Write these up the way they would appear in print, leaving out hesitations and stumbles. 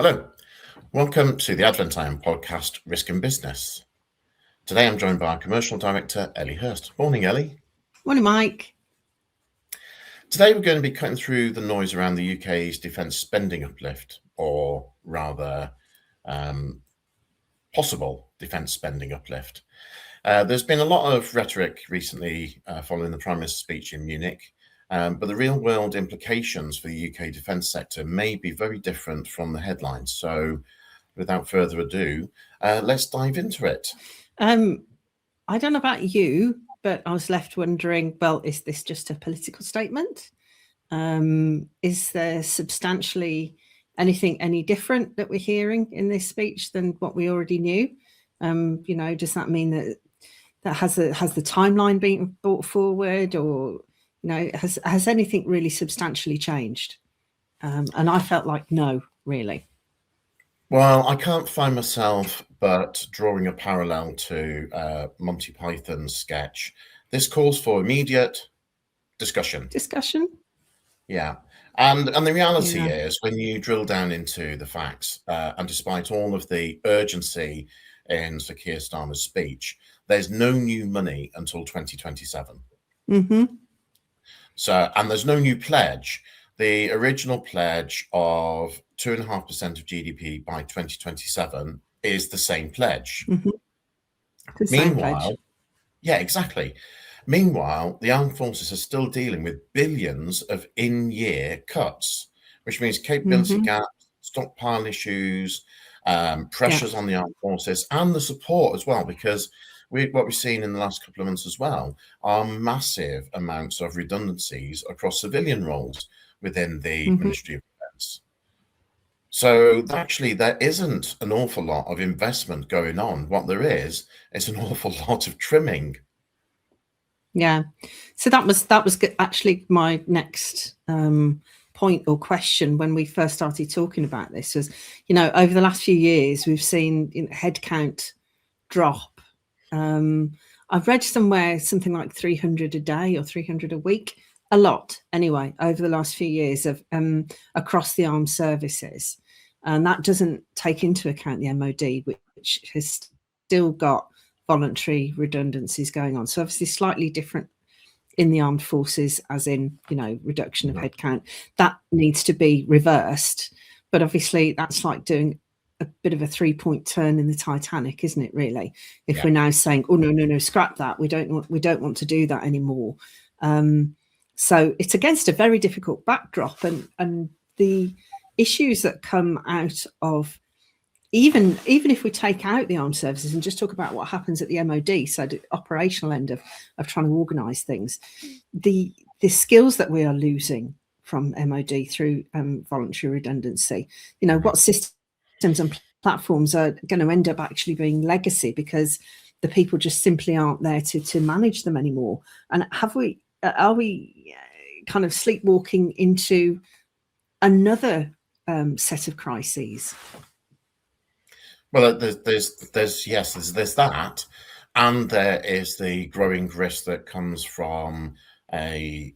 Hello, welcome to the Advent Time podcast, Risk and Business. Today I'm joined by our Commercial Director, Ellie Hurst. Morning, Ellie. Morning, Mike. Today we're going to be cutting through the noise around the UK's defence spending uplift, or rather possible defence spending uplift. There's been a lot of rhetoric recently following the Prime Minister's speech in Munich. But the real world implications for the UK defence sector may be very different from the headlines. So without further ado, let's dive into it. I don't know about you, but I was left wondering, well, is this just a political statement? Is there substantially anything any different that we're hearing in this speech than what we already knew? Does that mean that has the timeline been brought forward, or has anything really substantially changed? And I felt like no, really. Well, I can't find myself but drawing a parallel to Monty Python's sketch. This calls for immediate discussion. Yeah. And the reality is, when you drill down into the facts, and despite all of the urgency in Sir Keir Starmer's speech, there's no new money until 2027. Mm-hmm. So, and there's no new pledge. The original pledge of 2.5% of GDP by 2027 is the same pledge. Mm-hmm. Meanwhile, yeah, exactly. Meanwhile, the armed forces are still dealing with billions of in-year cuts, which means capability gaps, stockpile issues, pressures on the armed forces, and the support as well, because what we've seen in the last couple of months as well are massive amounts of redundancies across civilian roles within the Ministry of Defence. So actually, there isn't an awful lot of investment going on. What there is an awful lot of trimming. Yeah. So that was actually my next point or question when we first started talking about this. Was, over the last few years, we've seen headcount drop. I've read somewhere something like 300 a day or 300 a week, a lot anyway, over the last few years of across the armed services. And that doesn't take into account the MOD, which has still got voluntary redundancies going on. So obviously slightly different in the armed forces, as in, reduction of headcount. That needs to be reversed. But obviously that's like doing a bit of a 3-point turn in the Titanic, isn't it, really? If we're now saying, oh, no, scrap that. We don't want to do that anymore. So it's against a very difficult backdrop, and the issues that come out of, even if we take out the armed services and just talk about what happens at the MOD, so the operational end of trying to organise things, the skills that we are losing from MOD through voluntary redundancy, what systems and platforms are going to end up actually being legacy because the people just simply aren't there to manage them anymore. And are we kind of sleepwalking into another set of crises? Well, there's that, and there is the growing risk that comes from a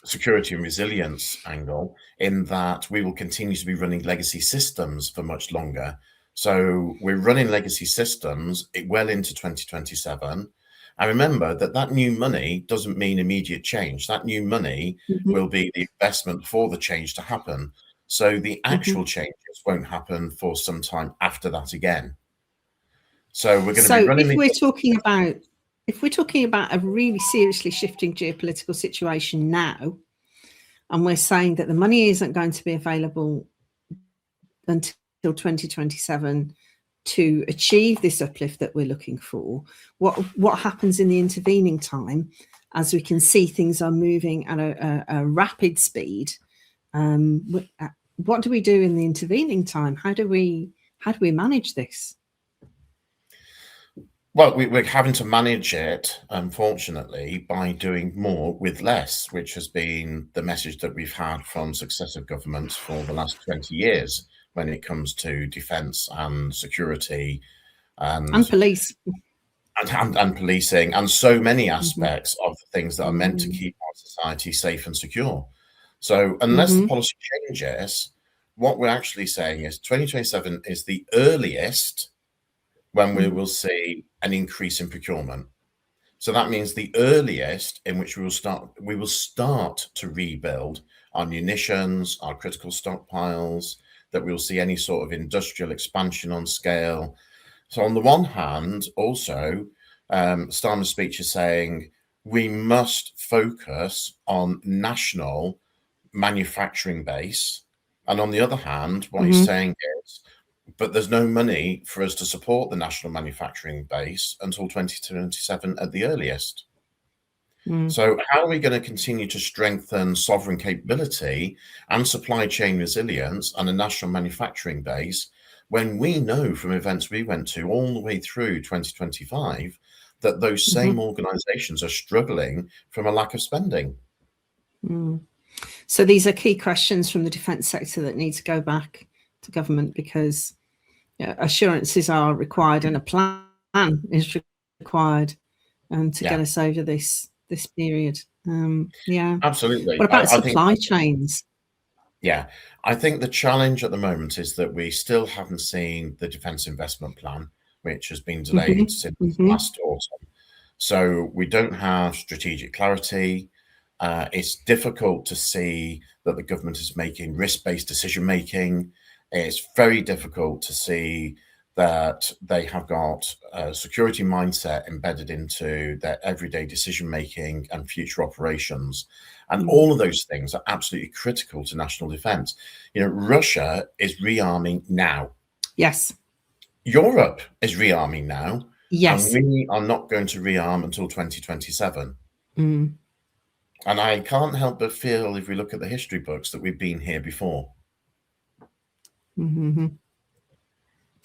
security and resilience angle, in that we will continue to be running legacy systems for much longer. So we're running legacy systems well into 2027. And remember that new money doesn't mean immediate change. That new money will be the investment for the change to happen. So the actual changes won't happen for some time after that again. So we're going to be running. If we're talking about a really seriously shifting geopolitical situation now, and we're saying that the money isn't going to be available until 2027 to achieve this uplift that we're looking for, what happens in the intervening time, as we can see things are moving at a rapid speed? What do we do in the intervening time? How do we manage this? Well, we're having to manage it, unfortunately, by doing more with less, which has been the message that we've had from successive governments for the last 20 years when it comes to defence and security and police. And policing, and so many aspects of the things that are meant to keep our society safe and secure. So unless the policy changes, what we're actually saying is 2027 is the earliest when we will see an increase in procurement. So that means the earliest in which we will start to rebuild our munitions, our critical stockpiles, that we'll see any sort of industrial expansion on scale. So on the one hand, also, Starmer's speech is saying we must focus on national manufacturing base. And on the other hand, what he's saying is, but there's no money for us to support the national manufacturing base until 2027 at the earliest. So how are we going to continue to strengthen sovereign capability and supply chain resilience and a national manufacturing base when we know from events we went to all the way through 2025 that those same organizations are struggling from a lack of spending? So these are key questions from the defence sector that need to go back to government, because assurances are required and a plan is required to get us over this period. Yeah, absolutely. What about supply chains? Yeah, I think the challenge at the moment is that we still haven't seen the defence investment plan, which has been delayed since last autumn. So we don't have strategic clarity. It's difficult to see that the government is making risk-based decision-making. It's very difficult to see that they have got a security mindset embedded into their everyday decision-making and future operations. And all of those things are absolutely critical to national defense. Russia is rearming now. Yes. Europe is rearming now. Yes. And we are not going to rearm until 2027. And I can't help but feel, if we look at the history books, that we've been here before.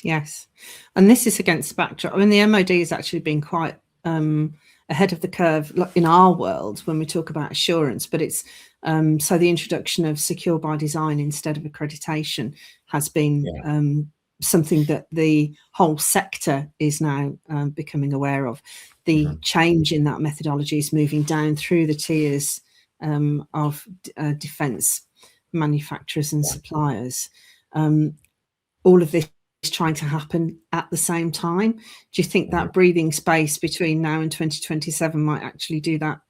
Yes. And this is against the backdrop. I mean, the MOD has actually been quite ahead of the curve in our world when we talk about assurance, but it's so the introduction of secure by design instead of accreditation has been something that the whole sector is now becoming aware of. The change in that methodology is moving down through the tiers of defence manufacturers and suppliers. All of this is trying to happen at the same time. Do you think that breathing space between now and 2027 might actually do that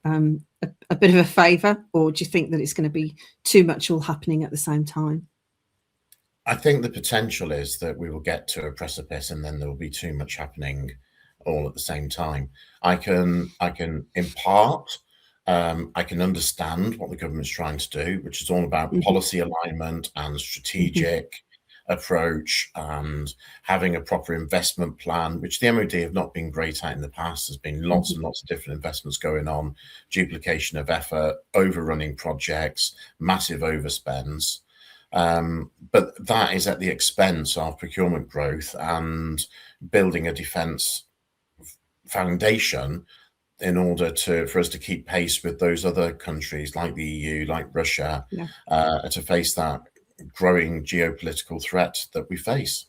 a bit of a favour, or do you think that it's going to be too much all happening at the same time? I think the potential is that we will get to a precipice and then there will be too much happening all at the same time. I can in part, I can understand what the government's trying to do, which is all about policy alignment and strategic approach and having a proper investment plan, which the MOD have not been great at in the past. There's been lots and lots of different investments going on, duplication of effort, overrunning projects, massive overspends. But that is at the expense of procurement growth and building a defence foundation in order for us to keep pace with those other countries like the EU, like Russia, to face that growing geopolitical threat that we face.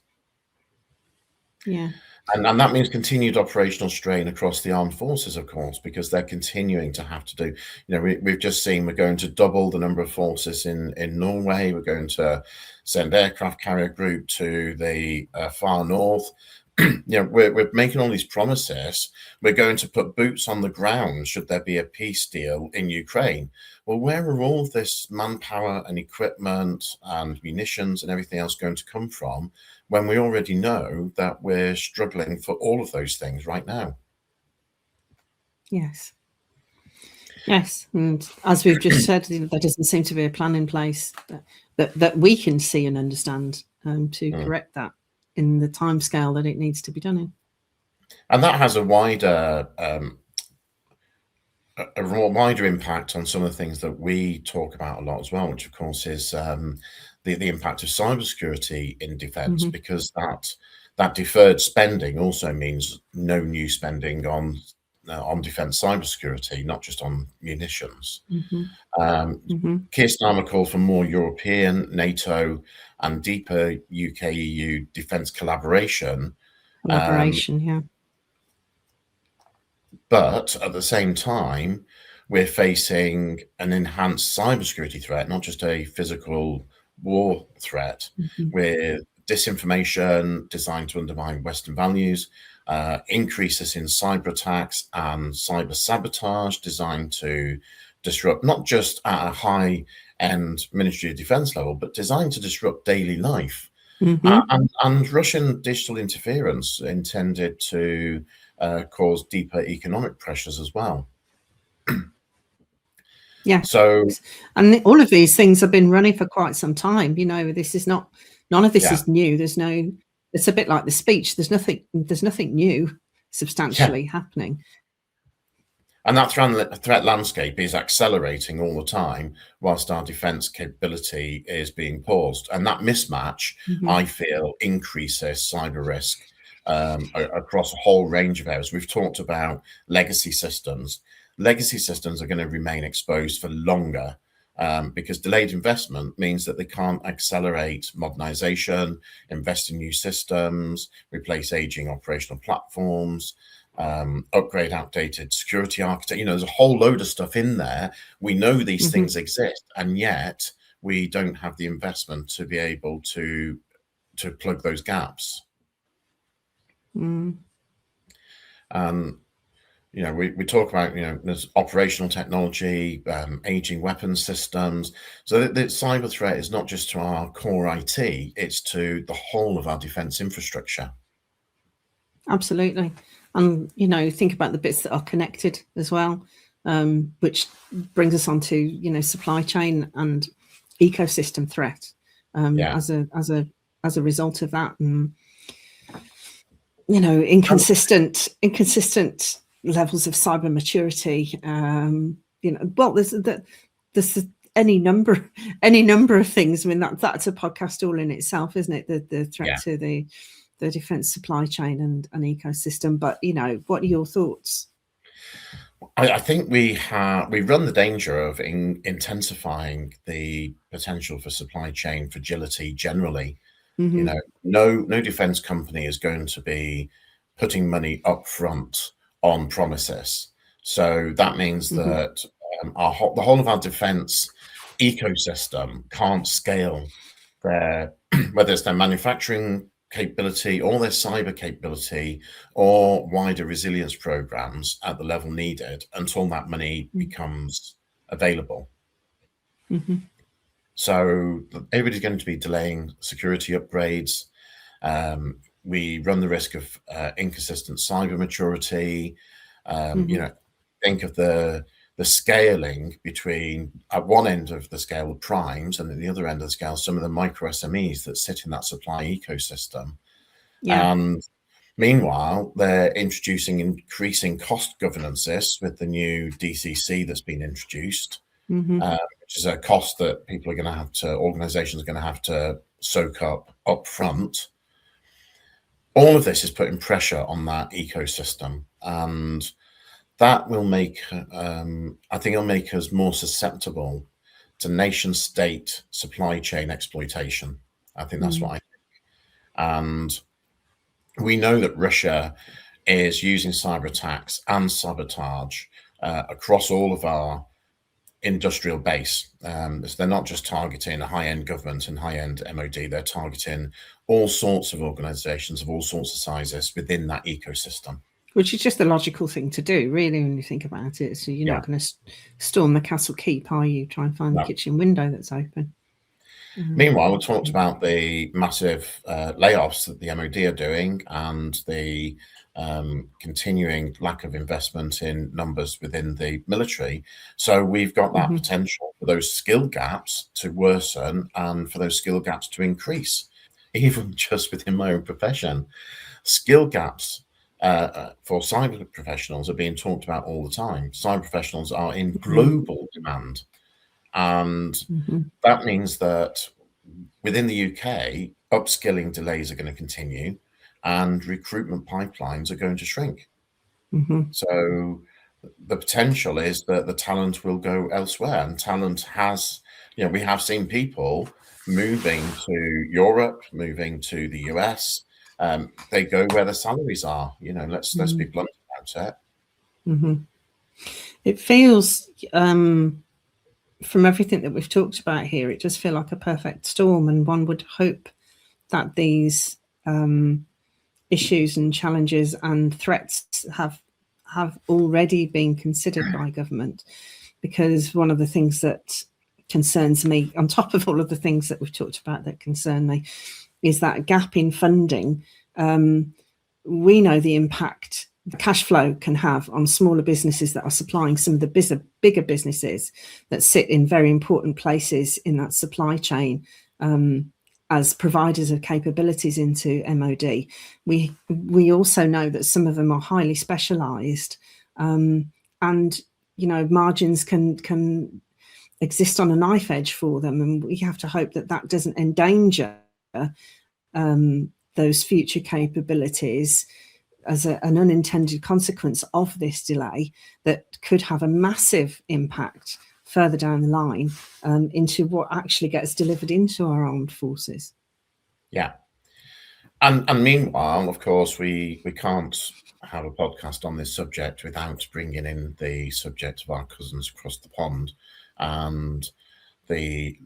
Yeah. And that means continued operational strain across the armed forces, of course, because they're continuing to have to do, we've just seen we're going to double the number of forces in Norway. We're going to send aircraft carrier group to the far north. We're making all these promises. We're going to put boots on the ground should there be a peace deal in Ukraine. Well, where are all this manpower and equipment and munitions and everything else going to come from when we already know that we're struggling for all of those things right now? Yes. Yes. And as we've just said, there doesn't seem to be a plan in place that we can see and understand to correct that in the timescale that it needs to be done in. And that has a wider impact on some of the things that we talk about a lot as well, which of course is the impact of cybersecurity in defence, because that deferred spending also means no new spending on defence cybersecurity, not just on munitions. Keir Starmer called for more European, NATO, and deeper UK-EU defence collaboration. But at the same time, we're facing an enhanced cybersecurity threat, not just a physical war threat with disinformation designed to undermine Western values, increases in cyber attacks and cyber sabotage designed to disrupt, not just at a high-end Ministry of Defence level, but designed to disrupt daily life. And Russian digital interference intended to cause deeper economic pressures as well. Yeah. So, and all of these things have been running for quite some time. You know, this is not, none of this is new. There's no, it's a bit like the speech. There's nothing new substantially happening. And that threat landscape is accelerating all the time whilst our defence capability is being paused. And that mismatch, I feel, increases cyber risk across a whole range of areas. We've talked about legacy systems. Legacy systems are going to remain exposed for longer because delayed investment means that they can't accelerate modernisation, invest in new systems, replace ageing operational platforms, upgrade outdated security architecture. You know, there's a whole load of stuff in there. We know these things exist, and yet we don't have the investment to be able to plug those gaps. You know, we talk about, you know, there's operational technology, aging weapons systems. So the cyber threat is not just to our core IT, it's to the whole of our defence infrastructure. Absolutely. And, you know, think about the bits that are connected as well, which brings us on to, you know, supply chain and ecosystem threat as a result of that. And, you know, inconsistent levels of cyber maturity. You know, well, there's any number of things. I mean, that's a podcast all in itself, isn't it? The threat to the defence supply chain and ecosystem. But, you know, what are your thoughts? I think we run the danger of intensifying the potential for supply chain fragility generally. You know, no defence company is going to be putting money up front on promises. So that means that the whole of our defence ecosystem can't scale their, whether it's their manufacturing capability or their cyber capability or wider resilience programs at the level needed until that money becomes available. So everybody's going to be delaying security upgrades. We run the risk of inconsistent cyber maturity. You know, think of the scaling between, at one end of the scale, of primes, and at the other end of the scale, some of the micro SMEs that sit in that supply ecosystem. And meanwhile, they're introducing increasing cost governances with the new DCC that's been introduced, which is a cost that people are going to have to, organizations are going to have to soak up front. All of this is putting pressure on that ecosystem, and that will make, I think it'll make us more susceptible to nation state supply chain exploitation. I think that's what I think. And we know that Russia is using cyber attacks and sabotage across all of our industrial base. So they're not just targeting a high-end government and high-end MOD, they're targeting all sorts of organizations of all sorts of sizes within that ecosystem. Which is just the logical thing to do, really, when you think about it. So you're not going to storm the castle keep, are you? Try and find the kitchen window that's open. Meanwhile, we talked about the massive layoffs that the MOD are doing and the continuing lack of investment in numbers within the military. So we've got that potential for those skill gaps to worsen and for those skill gaps to increase. Even just within my own profession, skill gaps for cyber professionals are being talked about all the time. Cyber professionals are in global demand. And that means that within the UK, upskilling delays are going to continue and recruitment pipelines are going to shrink. So the potential is that the talent will go elsewhere, and talent has, you know, we have seen people moving to Europe, moving to the US. They go where the salaries are. You know, let's be blunt about it. It feels from everything that we've talked about here, it does feel like a perfect storm, and one would hope that these issues and challenges and threats have already been considered by government. Because one of the things that concerns me, on top of all of the things that we've talked about that concern me, is that gap in funding. We know the impact the cash flow can have on smaller businesses that are supplying some of the bigger businesses that sit in very important places in that supply chain, as providers of capabilities into MOD. We also know that some of them are highly specialised, and margins can exist on a knife edge for them, and we have to hope that that doesn't endanger those future capabilities as an unintended consequence of this delay that could have a massive impact further down the line into what actually gets delivered into our armed forces. Yeah. And meanwhile, of course, we can't have a podcast on this subject without bringing in the subject of our cousins across the pond and the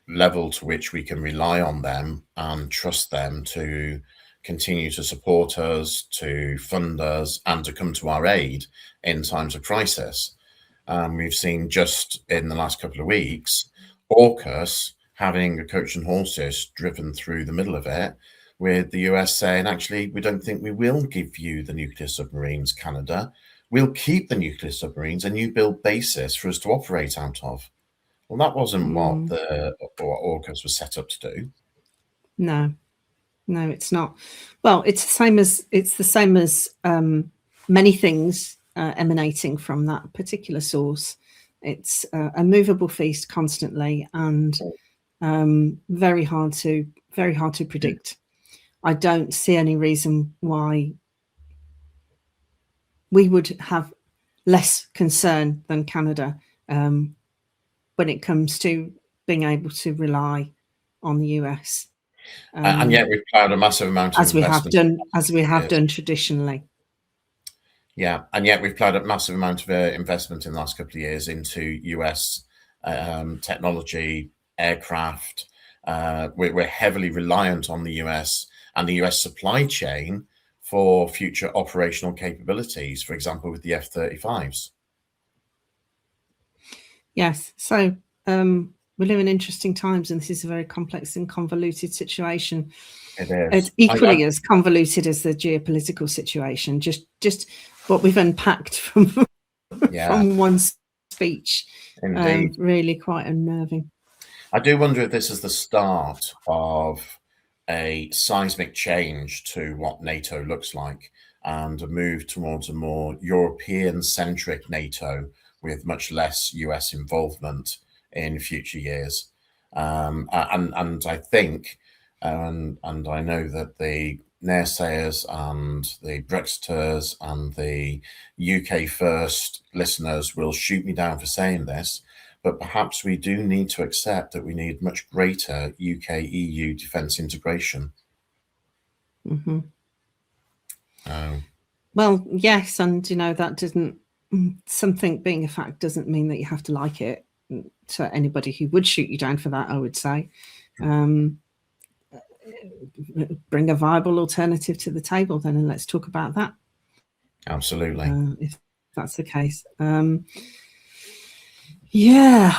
level to which we can rely on them and trust them to continue to support us, to fund us, and to come to our aid in times of crisis. We've seen just in the last couple of weeks, AUKUS having a coach and horses driven through the middle of it, with the US saying, actually, we don't think we will give you the nuclear submarines, Canada. We'll keep the nuclear submarines and you build bases for us to operate out of. Well, that wasn't what AUKUS was set up to do. No, it's not. Well, it's the same as many things emanating from that particular source. It's a movable feast constantly, and very hard to predict. I don't see any reason why we would have less concern than Canada when it comes to being able to rely on the US. And yet we've plowed a massive amount of as we have done traditionally. Yeah, and yet we've plowed a massive amount of investment in the last couple of years into US technology, aircraft. We're heavily reliant on the US and the US supply chain for future operational capabilities, for example, with the F-35s. Yes, so we live in interesting times, and this is a very complex and convoluted situation. It is. It's equally as convoluted as the geopolitical situation. Just what we've unpacked from one speech. Indeed. Really quite unnerving. I do wonder if this is the start of a seismic change to what NATO looks like, and a move towards a more European-centric NATO with much less US involvement in future years. And I think, and I know that the naysayers and the Brexiters and the UK first listeners will shoot me down for saying this, but perhaps we do need to accept that we need much greater UK-EU defence integration. Mm-hmm. Well, yes, and that doesn't, something being a fact doesn't mean that you have to like it. To anybody who would shoot you down for that, I would say, bring a viable alternative to the table then, and let's talk about that. Absolutely. If that's the case. Yeah.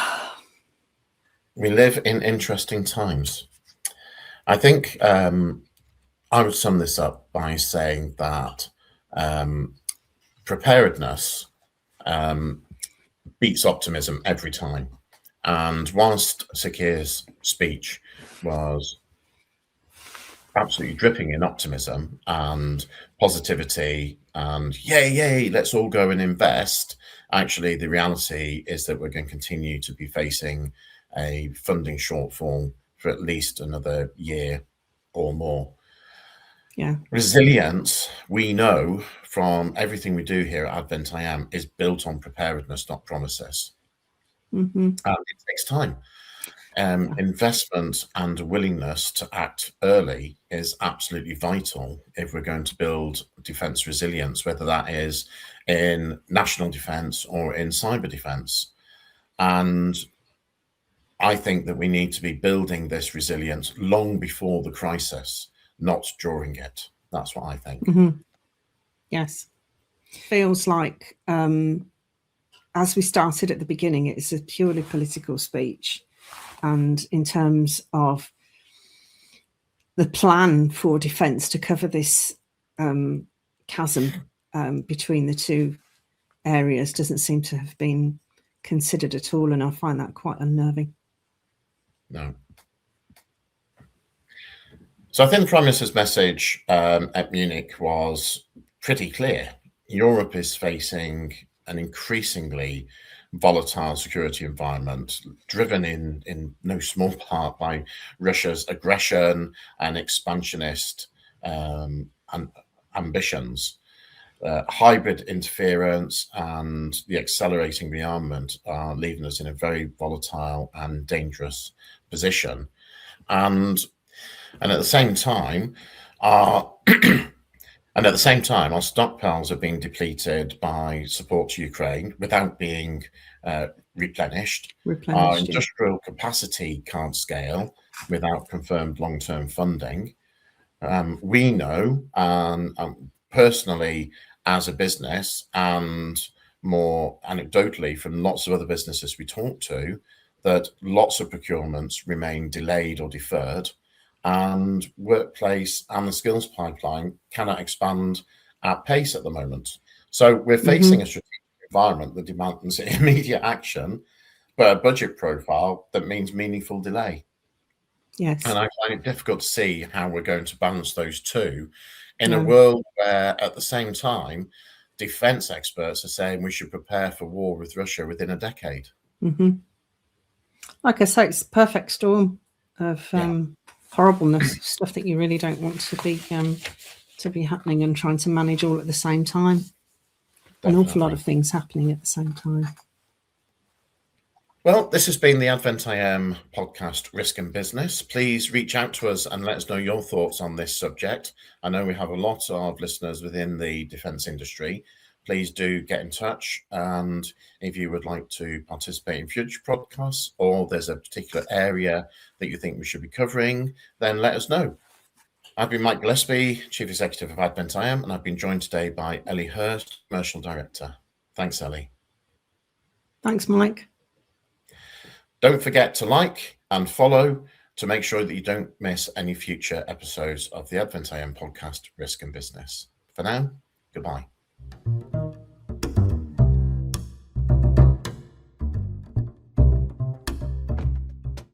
We live in interesting times. I think I would sum this up by saying that preparedness beats optimism every time. And whilst Sir Keir's speech was absolutely dripping in optimism and positivity and yay, let's all go and invest, actually the reality is that we're going to continue to be facing a funding shortfall for at least another year or more. Yeah. Resilience, we know from everything we do here at Advent IM, is built on preparedness, not promises. Mm-hmm. And it takes time. Investment and willingness to act early is absolutely vital if we're going to build defence resilience, whether that is in national defence or in cyber defence. And I think that we need to be building this resilience long before the crisis, not during it. That's what I think. Mm-hmm. Yes. Feels like, as we started at the beginning, it's a purely political speech. And in terms of the plan for defence to cover this chasm between the two areas doesn't seem to have been considered at all. And I find that quite unnerving. No. So I think the Prime Minister's message at Munich was pretty clear. Europe is facing an increasingly volatile security environment, driven in no small part by Russia's aggression and expansionist ambitions. Hybrid interference and the accelerating rearmament are leaving us in a very volatile and dangerous position. And at the same time, our stockpiles are being depleted by support to Ukraine without being replenished. Our industrial capacity can't scale without confirmed long-term funding. We know, personally as a business, and more anecdotally from lots of other businesses we talk to, that lots of procurements remain delayed or deferred, and workplace and the skills pipeline cannot expand at pace at the moment. So we're facing a strategic environment that demands immediate action, but a budget profile that means meaningful delay. Yes. And I find it difficult to see how we're going to balance those two in a world where, at the same time, defense experts are saying we should prepare for war with Russia within a decade. Like I say, it's a perfect storm of horribleness, stuff that you really don't want to be happening, and trying to manage all at the same time. Definitely. An awful lot of things happening at the same time. Well, this has been the Advent IM podcast, Risk and Business. Please reach out to us and let us know your thoughts on this subject. I know we have a lot of listeners within the defence industry. Please do get in touch. And if you would like to participate in future podcasts, or there's a particular area that you think we should be covering, then let us know. I've been Mike Gillespie, Chief Executive of Advent IM, and I've been joined today by Ellie Hurst, Commercial Director. Thanks, Ellie. Thanks, Mike. Don't forget to like and follow to make sure that you don't miss any future episodes of the Advent IM podcast, Risk and Business. For now, goodbye.